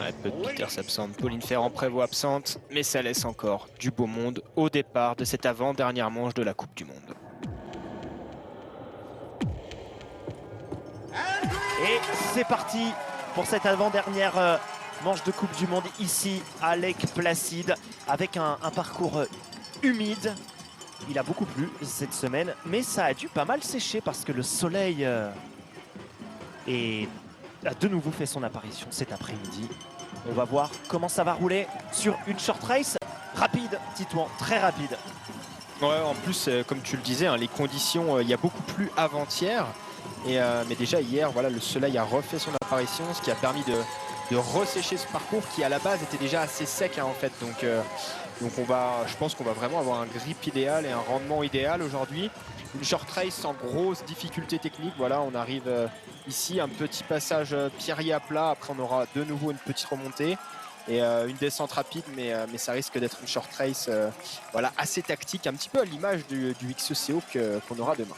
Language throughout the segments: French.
Ouais, peu de Peters absente, Pauline Ferrand-Prévot absente, mais ça laisse encore du beau monde au départ de cette avant-dernière manche de la Coupe du Monde. Et c'est parti pour cette avant-dernière manche de Coupe du Monde ici à Lake Placid avec un parcours humide. Il a beaucoup plu cette semaine, mais ça a dû pas mal sécher parce que le soleil a de nouveau fait son apparition cet après-midi. On va voir comment ça va rouler sur une short race rapide, Titouan, très rapide. Ouais, en plus, comme tu le disais, hein, les conditions, il y a beaucoup plus avant-hier. Mais déjà hier, voilà, le soleil a refait son apparition, ce qui a permis de ressécher ce parcours qui à la base était déjà assez sec, hein, en fait. Donc je pense qu'on va vraiment avoir un grip idéal et un rendement idéal aujourd'hui. Une short race sans grosse difficulté technique. Voilà, on arrive ici, un petit passage pierrier à plat. Après, on aura de nouveau une petite remontée et une descente rapide, mais ça risque d'être une short race voilà, assez tactique, un petit peu à l'image du XCO qu'on aura demain.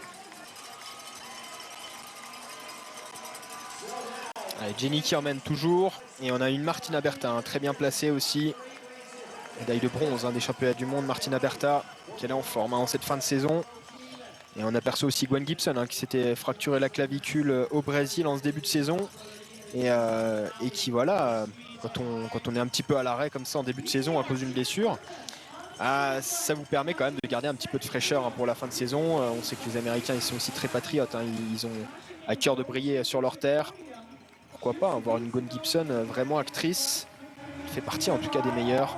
Allez, Jenny qui emmène toujours. Et on a une Martina Berta, hein, très bien placée aussi. Médaille de bronze des championnats du monde, Martina Berta, qui est en forme en cette fin de saison. Et on aperçoit aussi Gwen Gibson, qui s'était fracturé la clavicule au Brésil en ce début de saison. Et qui, voilà, quand on est un petit peu à l'arrêt comme ça en début de saison à cause d'une blessure, ça vous permet quand même de garder un petit peu de fraîcheur pour la fin de saison. On sait que les Américains, ils sont aussi très patriotes. Ils ont à cœur de briller sur leur terre. Pourquoi pas avoir une Gwen Gibson vraiment actrice. Elle fait partie en tout cas des meilleurs.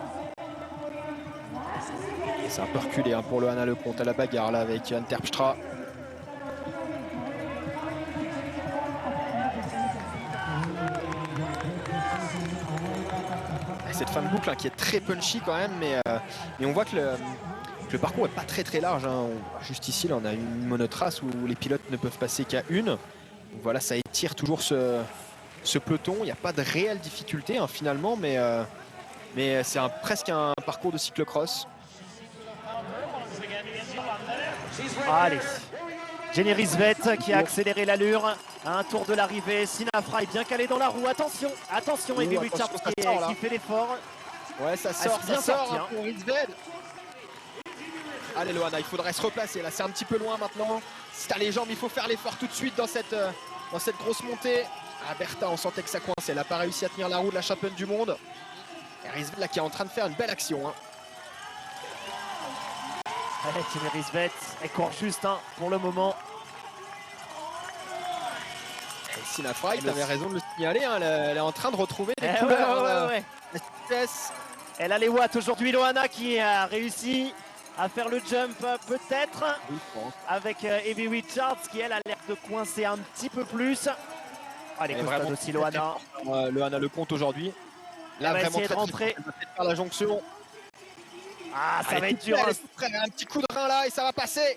Et c'est un peu reculé pour Loana Lecomte à la bagarre là avec Anne Terpstra. Cette fin de boucle qui est très punchy quand même, mais on voit que le parcours n'est pas très large. Juste ici, là, on a une monotrace où les pilotes ne peuvent passer qu'à une. Donc voilà, ça étire toujours ce peloton. Il n'y a pas de réelle difficulté finalement, mais c'est presque un parcours de cyclocross. Allez, Jenny Risvet qui a accéléré l'allure à un tour de l'arrivée. Sina Frey bien calé dans la roue. Attention, Evie Richards qui fait l'effort. Ouais, ça sort pour Risvet. Allez Loana, il faudrait se replacer. Là, c'est un petit peu loin maintenant. Si t'as les jambes, il faut faire l'effort tout de suite dans cette grosse montée. Berta, on sentait que ça coince. Elle n'a pas réussi à tenir la roue de la championne du monde. Et Risvet là qui est en train de faire une belle action. Jenny Risvet, elle court juste pour le moment. Sina Frey, tu avais raison de le signaler, elle est en train de retrouver les couleurs. Ouais. Elle a les watts aujourd'hui, Loana qui a réussi à faire le jump peut-être avec Evie Richards qui elle a l'air de coincer un petit peu plus. Allez, vraiment aussi Loana. Loana Lecomte aujourd'hui. Là, elle va vraiment essayer de rentrer. Elle va peut-être faire la jonction. Ça va être dur. Un petit coup de rein là et ça va passer.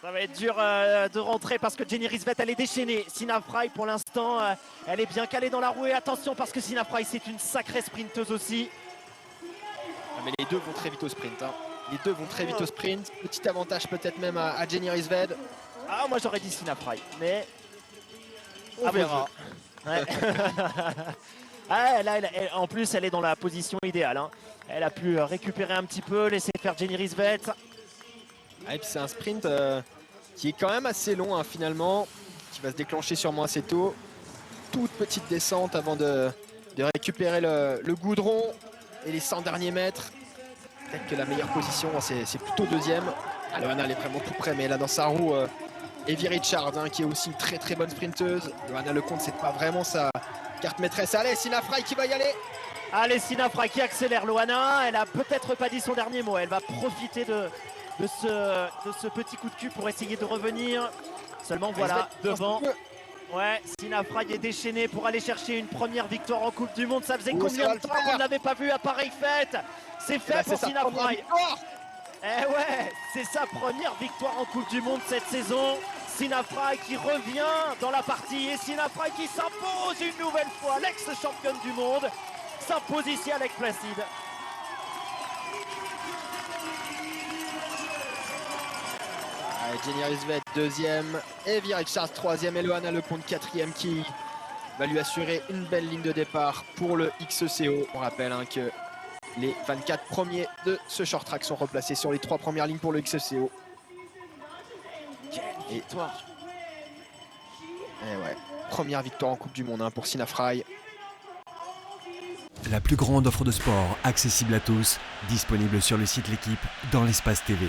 Ça va être dur de rentrer parce que Jenny Risvet elle est déchaînée. Sina Frey pour l'instant elle est bien calée dans la roue et attention parce que Sina Frey c'est une sacrée sprinteuse aussi. Mais les deux vont très vite au sprint. Les deux vont très vite au sprint. Petit avantage peut-être même à Jenny Risvet. Moi j'aurais dit Sina Frey, mais on verra. Ouais. En plus elle est dans la position idéale. Elle a pu récupérer un petit peu, laisser faire Jenny Risvet. Et puis c'est un sprint qui est quand même assez long finalement, qui va se déclencher sûrement assez tôt. Toute petite descente avant de récupérer le goudron et les 100 derniers mètres. Peut-être que la meilleure position c'est plutôt deuxième. Loana elle est vraiment tout près, mais elle a dans sa roue Evie Richards qui est aussi une très bonne sprinteuse. Loana Lecomte c'est pas vraiment sa carte maîtresse. Allez, Sina Frey qui va y aller. Allez, Sina Frey qui accélère. Loana, elle a peut-être pas dit son dernier mot. Elle va profiter de ce petit coup de cul pour essayer de revenir. Seulement voilà, devant. Ouais, Sina Frey est déchaînée pour aller chercher une première victoire en Coupe du Monde. Ça faisait combien de temps qu'on ne l'avait pas vu à pareille fête? C'est fait pour Sina Frey. Eh ouais, c'est sa première victoire en Coupe du Monde cette saison. Sina Frey qui revient dans la partie et Sina Frey qui s'impose une nouvelle fois. L'ex-championne du monde s'impose ici à Lake Placid. Jenny Risvet deuxième, Evie Richards troisième et Loana Lecomte quatrième qui va lui assurer une belle ligne de départ pour le XCO. On rappelle que les 24 premiers de ce short track sont replacés sur les 3 premières lignes pour le XCO. Quelle victoire! Et ouais, première victoire en Coupe du Monde pour Sina Frey. La plus grande offre de sport accessible à tous, disponible sur le site L'Équipe dans l'espace TV.